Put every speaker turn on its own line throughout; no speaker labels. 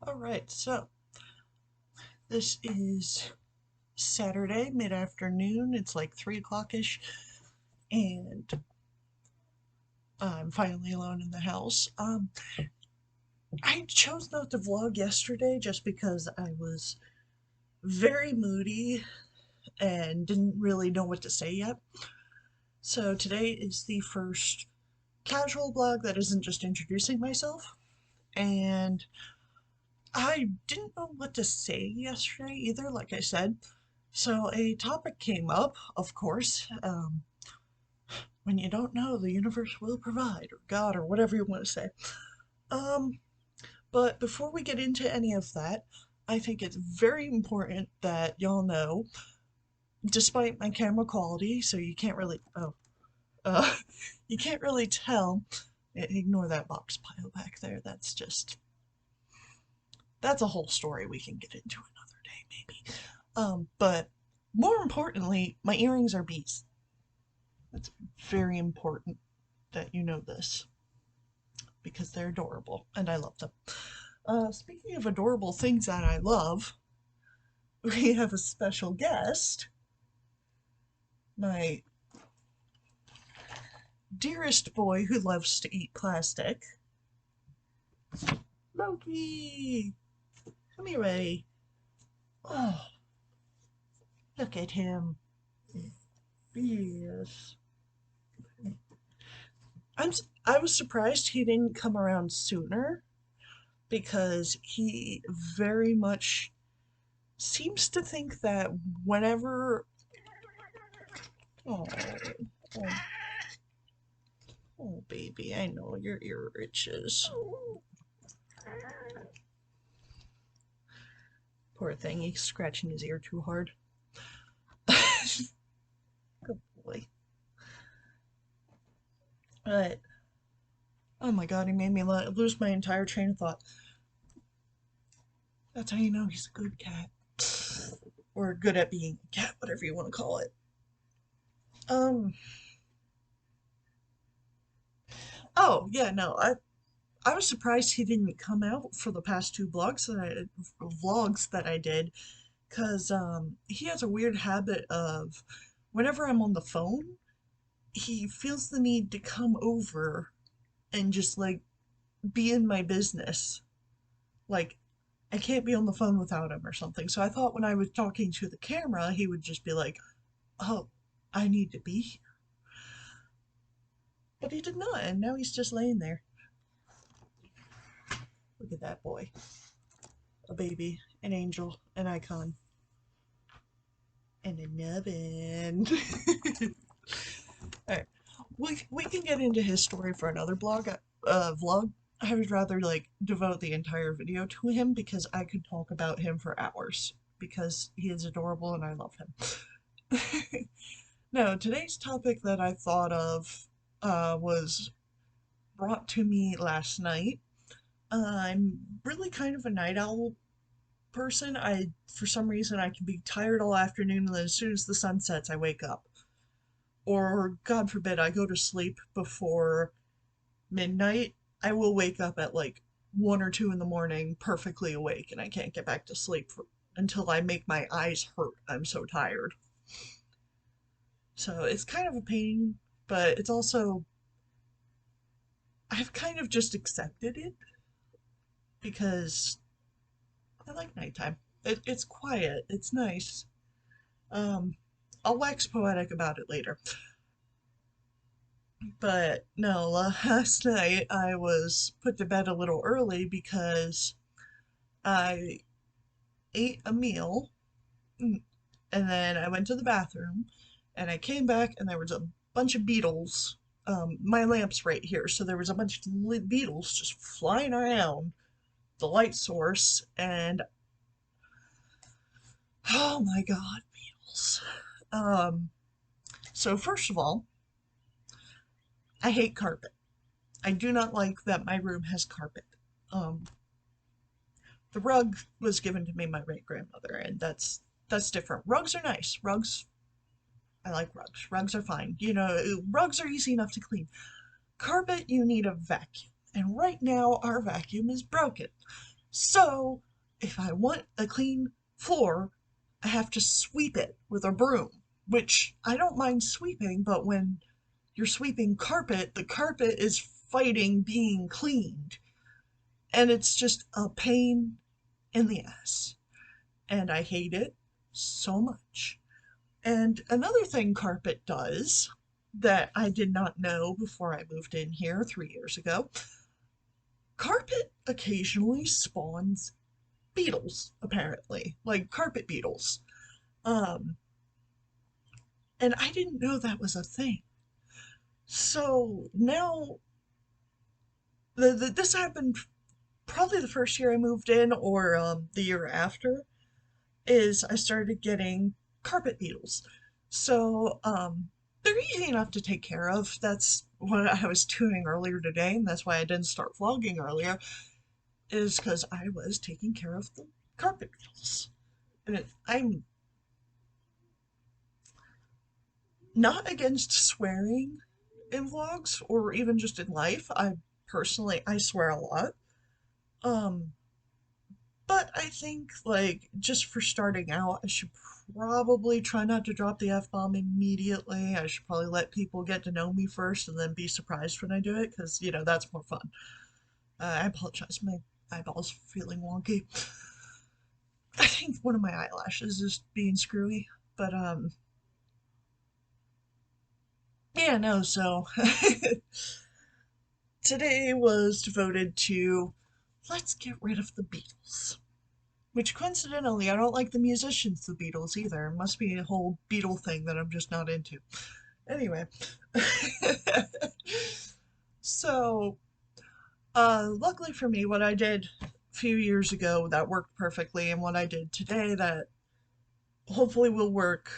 Alright, so this is Saturday mid-afternoon. It's like 3 o'clock-ish, and I'm finally alone in the house. I chose not to vlog yesterday just because I was very moody and didn't really know what to say yet. So today is the first casual vlog that isn't just introducing myself, and I didn't know what to say yesterday either, like I said. So a topic came up, of course. When you don't know, the universe will provide, or God, or whatever you want to say. Um, but before we get into any of that, I think it's very important that y'all know, despite my camera quality, so you can't really, uh, you can't really tell. Ignore that box pile back there. That's a whole story we can get into another day, maybe. But more importantly, my earrings are bees. It's very important that you know this because they're adorable and I love them. Speaking of adorable things that I love, we have a special guest, my dearest boy who loves to eat plastic, Loki. Come here, Ray. Oh, look at him. Yes. I was surprised he didn't come around sooner because he very much seems to think that whenever oh, oh, oh baby, I know your ear itches. Poor thing, he's scratching his ear too hard. Good boy. But oh my god, he made me lose my entire train of thought. That's how you know he's a good cat. Or good at being a cat, whatever you want to call it. Um oh yeah, no, I was surprised he didn't come out for the past two vlogs that I did, because he has a weird habit of whenever I'm on the phone, he feels the need to come over and just like be in my business. Like I can't be on the phone without him or something. So I thought when I was talking to the camera, he would just be like, "Oh, I need to be here." But he did not, and now he's just laying there. Look at that boy. A baby, an angel, an icon, and a nubbin. Alright. We can get into his story for another vlog. I would rather like devote the entire video to him because I could talk about him for hours because he is adorable and I love him. No, today's topic that I thought of was brought to me last night. I'm really kind of a night owl person. For some reason, I can be tired all afternoon, and then as soon as the sun sets, I wake up. Or, God forbid, I go to sleep before midnight. I will wake up at like 1 or 2 in the morning, perfectly awake, and I can't get back to sleep until I make my eyes hurt. I'm so tired. So it's kind of a pain, but it's also, I've kind of just accepted it because I like nighttime. It's quiet, it's nice. Um, I'll wax poetic about it later. But no, last night I was put to bed a little early because I ate a meal and then I went to the bathroom and I came back and there was a bunch of beetles. My lamp's right here, so there was a bunch of beetles just flying around the light source, and oh my god, beetles. Um, so first of all, I hate carpet. I do not like that my room has carpet. Um, the rug was given to me by my great grandmother, and that's different. Rugs are nice. I like rugs. Rugs are fine. You know, rugs are easy enough to clean. Carpet, you need a vacuum. And right now, our vacuum is broken. So if I want a clean floor, I have to sweep it with a broom, which I don't mind sweeping, but when you're sweeping carpet, the carpet is fighting being cleaned. And it's just a pain in the ass. And I hate it so much. And another thing carpet does that I did not know before I moved in here 3 years ago, carpet occasionally spawns beetles, apparently, like carpet beetles. Um, and I didn't know that was a thing. So now, this happened probably the first year I moved in, or the year after, is I started getting carpet beetles. So they're easy enough to take care of. That's what I was doing earlier today, and that's why I didn't start vlogging earlier, is because I was taking care of the carpet beetles. And I'm not against swearing in vlogs or even just in life. I swear a lot. Um, but I think like just for starting out, I should probably try not to drop the F-bomb immediately. I should probably let people get to know me first and then be surprised when I do it because, that's more fun. I apologize, my eyeballs feeling wonky. I think one of my eyelashes is being screwy, but yeah, no, so today was devoted to let's get rid of the Beatles. Which coincidentally, I don't like the musicians, the Beatles, either. It must be a whole Beatle thing that I'm just not into. Anyway, so luckily for me, what I did a few years ago that worked perfectly, and what I did today that hopefully will work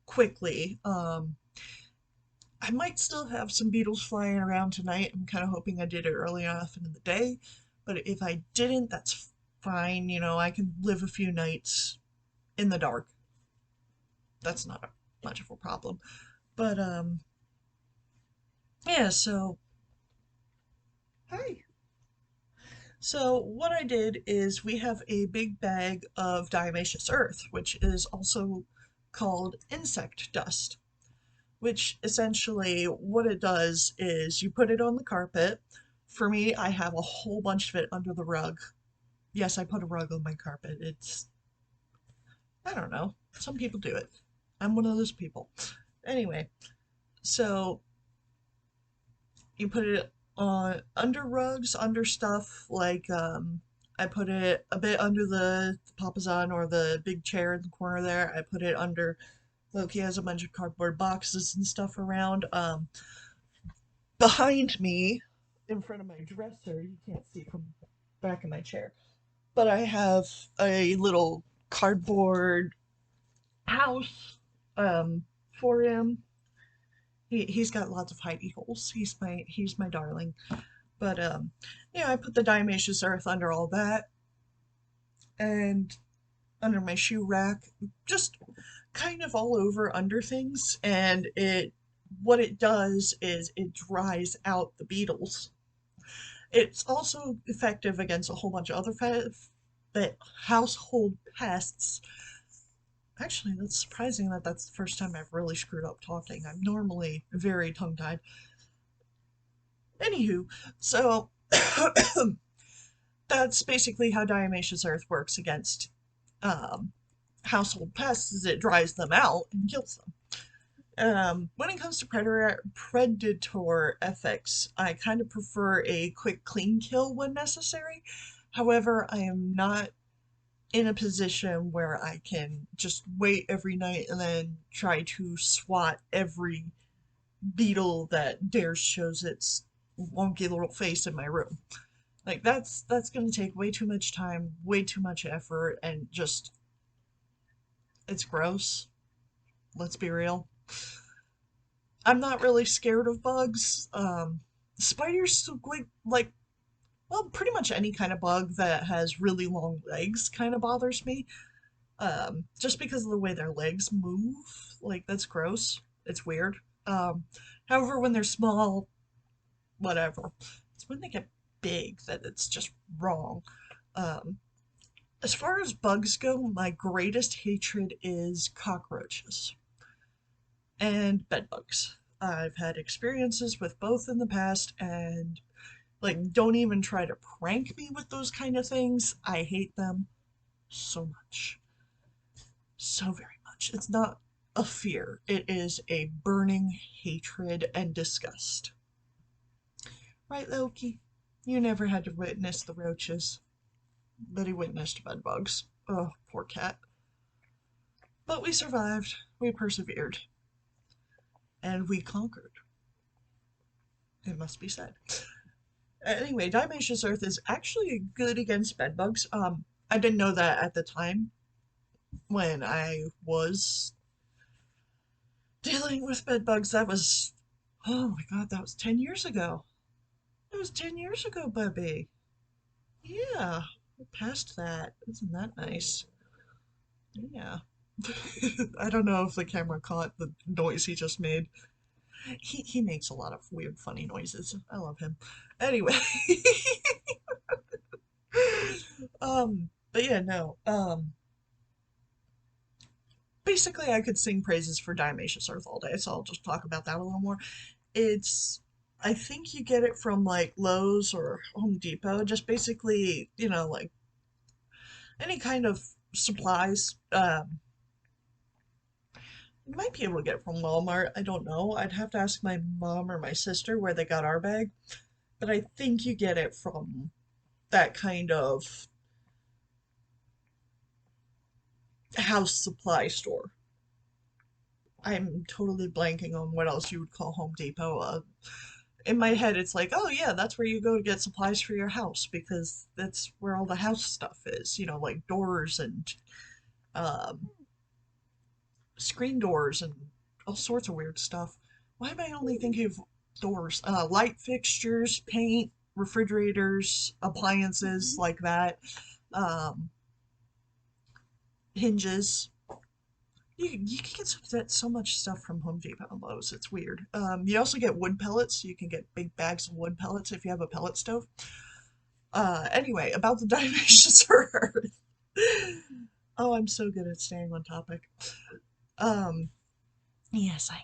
quickly. I might still have some beetles flying around tonight. I'm kind of hoping I did it early enough in the day, but if I didn't, that's fine. I can live a few nights in the dark. That's not much of a problem. But yeah, so hi. So what I did is we have a big bag of diatomaceous earth, which is also called insect dust, which essentially what it does is you put it on the carpet. For me, I have a whole bunch of it under the rug. Yes, I put a rug on my carpet. I don't know. Some people do it. I'm one of those people. Anyway, so you put it on under rugs, under stuff like I put it a bit under the papasan or the big chair in the corner there. I put it under Loki has a bunch of cardboard boxes and stuff around. Behind me, in front of my dresser, you can't see from back of my chair, but I have a little cardboard house for him. He's got lots of hidey holes. He's my darling. But yeah, I put the diatomaceous earth under all that and under my shoe rack, just kind of all over under things. And what it does is it dries out the beetles. It's also effective against a whole bunch of other household pests. Actually, that's surprising that that's the first time I've really screwed up talking. I'm normally very tongue-tied. Anywho, so that's basically how diatomaceous earth works against um, household pests is it dries them out and kills them. When it comes to predator ethics, I kind of prefer a quick clean kill when necessary. However, I am not in a position where I can just wait every night and then try to swat every beetle that dares shows its wonky little face in my room. Like that's going to take way too much time, way too much effort, and just it's gross. Let's be real. I'm not really scared of bugs. Spiders, like, well, pretty much any kind of bug that has really long legs kind of bothers me. Just because of the way their legs move. Like, that's gross. It's weird. However, when they're small, whatever. It's when they get big that it's just wrong. Um, as far as bugs go, my greatest hatred is cockroaches and bed bugs. I've had experiences with both in the past, and like, don't even try to prank me with those kind of things. I hate them so much. So very much. It's not a fear, it is a burning hatred and disgust. Right, Loki? You never had to witness the roaches, but he witnessed bedbugs. Oh, poor cat. But we survived, we persevered, and we conquered, it must be said. Anyway, Diatomaceous Earth is actually good against bedbugs. I didn't know that at the time when I was dealing with bedbugs. That was, oh my god, that was 10 years ago. It was 10 years ago, Bubby. Yeah, we're past that. Isn't that nice? Yeah. I don't know if the camera caught the noise he just made. He makes a lot of weird, funny noises. I love him. Anyway, but yeah, no. Basically, I could sing praises for Diatomaceous Earth all day, so I'll just talk about that a little more. It's, I think you get it from like Lowe's or Home Depot, just basically, like any kind of supplies. You might be able to get it from Walmart. I don't know. I'd have to ask my mom or my sister where they got our bag, but I think you get it from that kind of house supply store. I'm totally blanking on what else you would call Home Depot. In my head, it's like, oh yeah, that's where you go to get supplies for your house because that's where all the house stuff is. Like doors and um, screen doors and all sorts of weird stuff. Why am I only thinking of doors? Light fixtures, paint, refrigerators, appliances like that, um, hinges. You can get so much stuff from Home Depot and Lowe's. It's weird. You also get wood pellets. You can get big bags of wood pellets if you have a pellet stove. Anyway, about the diatomaceous earth. Oh, I'm so good at staying on topic. Um, yes, I am.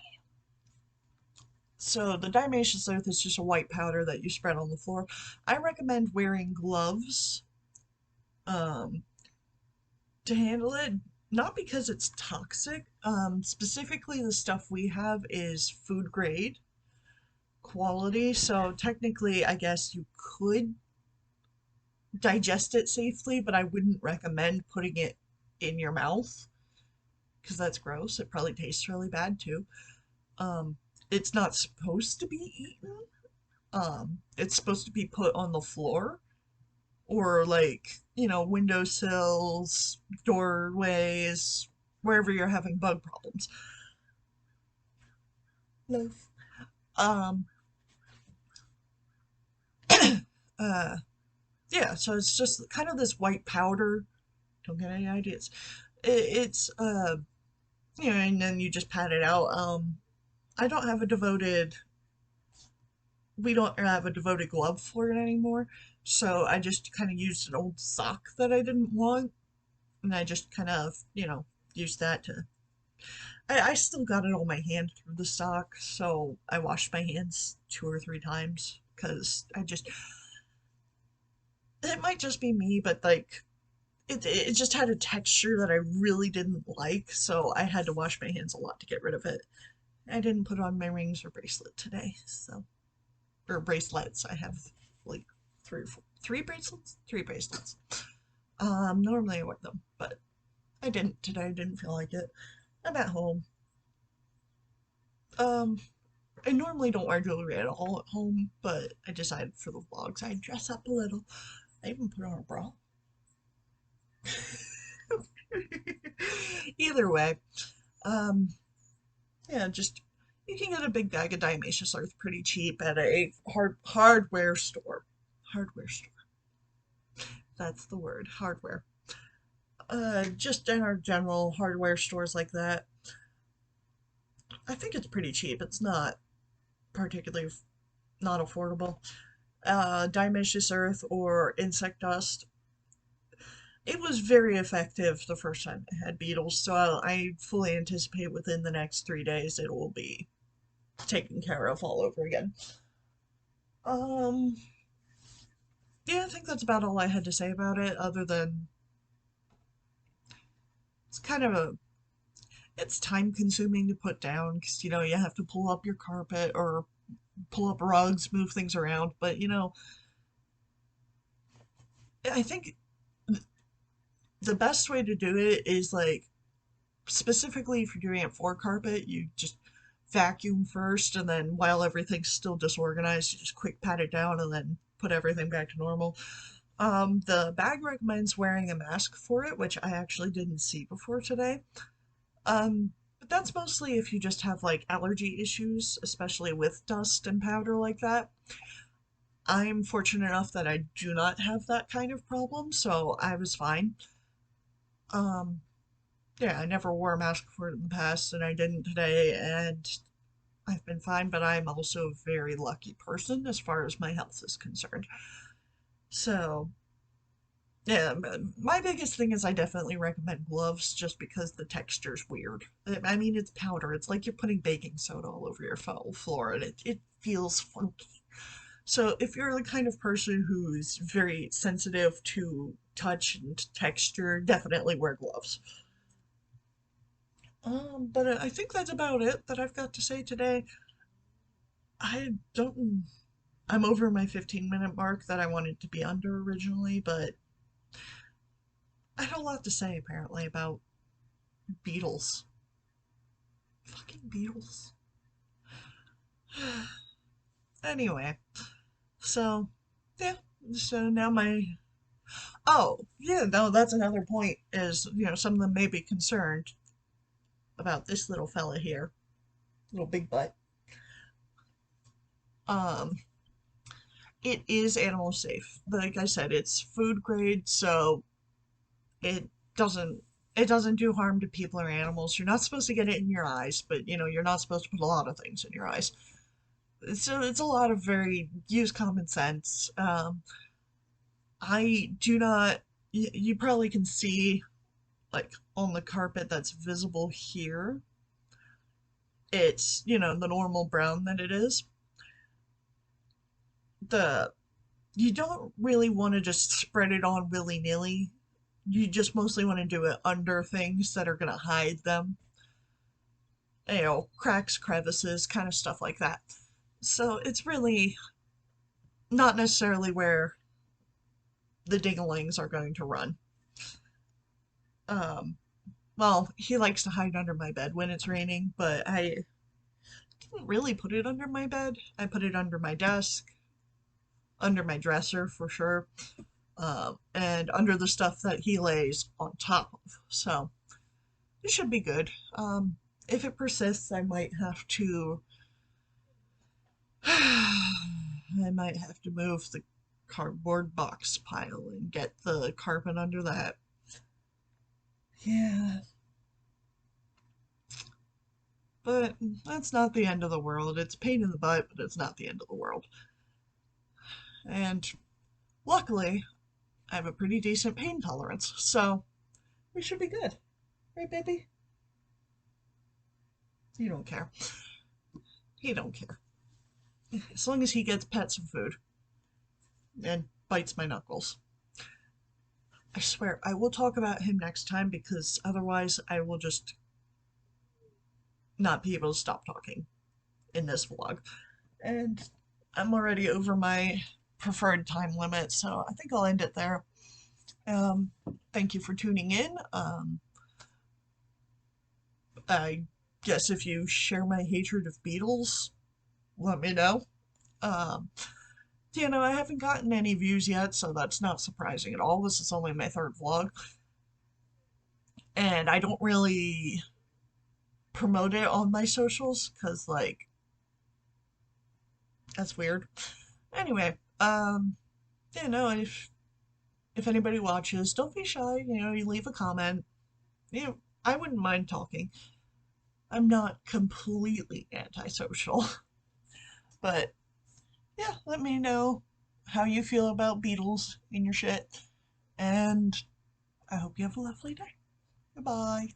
So the diatomaceous earth is just a white powder that you spread on the floor. I recommend wearing gloves um, to handle it, not because it's toxic. Specifically, the stuff we have is food grade quality, so technically, I guess you could digest it safely, but I wouldn't recommend putting it in your mouth because that's gross. It probably tastes really bad too. Um, it's not supposed to be eaten. It's supposed to be put on the floor or like, windowsills, doorways, wherever you're having bug problems. Loaf. Um, uh, yeah, so it's just kind of this white powder. Don't get any ideas. It's and then you just pat it out. I don't have a devoted, we don't have a devoted glove for it anymore. So I just kind of used an old sock that I didn't want. And I just kind of, used that to, I still got it on my hand through the sock. So I washed my hands 2 or 3 times because it might just be me, but like, it just had a texture that I really didn't like. So I had to wash my hands a lot to get rid of it. I didn't put on my rings or bracelet today, so or bracelets. I have like three or four, three bracelets, three bracelets. Normally I wear them, but I didn't today. I didn't feel like it. I'm at home. Um, I normally don't wear jewelry at all at home, but I decided for the vlogs I'd dress up a little. I even put on a bra. Either way, um, yeah, just you can get a big bag of diatomaceous earth pretty cheap at a hardware store. Hardware store. That's the word. Hardware. Just in our general hardware stores like that. I think it's pretty cheap. It's not particularly not affordable. Diatomaceous earth or insect dust. It was very effective the first time I had beetles, so I fully anticipate within the next 3 days it will be taken care of all over again. Um, yeah, I think that's about all I had to say about it, other than it's kind of a it's time consuming to put down because you have to pull up your carpet or pull up rugs, move things around. But I think the best way to do it is like specifically if you're doing it for carpet, you just vacuum first, and then while everything's still disorganized, you just quick pat it down and then put everything back to normal. The bag recommends wearing a mask for it, which I actually didn't see before today. But that's mostly if you just have like allergy issues, especially with dust and powder like that. I'm fortunate enough that I do not have that kind of problem, so I was fine. Um, yeah, I never wore a mask for it in the past, and I didn't today, and I've been fine, but I'm also a very lucky person as far as my health is concerned. So, yeah, my biggest thing is I definitely recommend gloves just because the texture's weird. I mean, it's powder. It's like you're putting baking soda all over your floor, and it feels funky. So, if you're the kind of person who's very sensitive to touch and texture, definitely wear gloves. But I think that's about it that I've got to say today. I don't. I'm over my 15-minute mark that I wanted to be under originally, but I had a lot to say apparently about beetles. Fucking beetles. Anyway, so yeah, so now my oh yeah, no, that's another point is some of them may be concerned about this little fella here, little big butt. Um, it is animal safe. Like I said, it's food grade, so it doesn't it doesn't do harm to people or animals. You're not supposed to get it in your eyes, but you're not supposed to put a lot of things in your eyes. So it's a lot of very use common sense. I do not. You probably can see like on the carpet that's visible here. It's the normal brown that it is. The You don't really want to just spread it on willy nilly. You just mostly want to do it under things that are going to hide them. Cracks, crevices, kind of stuff like that. So it's really not necessarily where the dinglings are going to run. Um, well, he likes to hide under my bed when it's raining, but I didn't really put it under my bed. I put it under my desk, under my dresser for sure, and under the stuff that he lays on top of. So it should be good. If it persists, I might have to I might have to move the cardboard box pile and get the carpet under that. Yeah, but that's not the end of the world. It's a pain in the butt, but it's not the end of the world. And luckily, I have a pretty decent pain tolerance, so we should be good. Right, baby? You don't care. He don't care. As long as he gets pet some food and bites my knuckles. I swear, I will talk about him next time because otherwise I will just not be able to stop talking in this vlog. And I'm already over my preferred time limit, so I think I'll end it there. Um, Thank you for tuning in. I guess if you share my hatred of beetles, let me know. Um, I haven't gotten any views yet, so that's not surprising at all. This is only my third vlog, and I don't really promote it on my socials because, like, that's weird. Anyway, if anybody watches, don't be shy. You leave a comment. I wouldn't mind talking. I'm not completely antisocial, but yeah, let me know how you feel about beetles in your shit. And I hope you have a lovely day. Goodbye.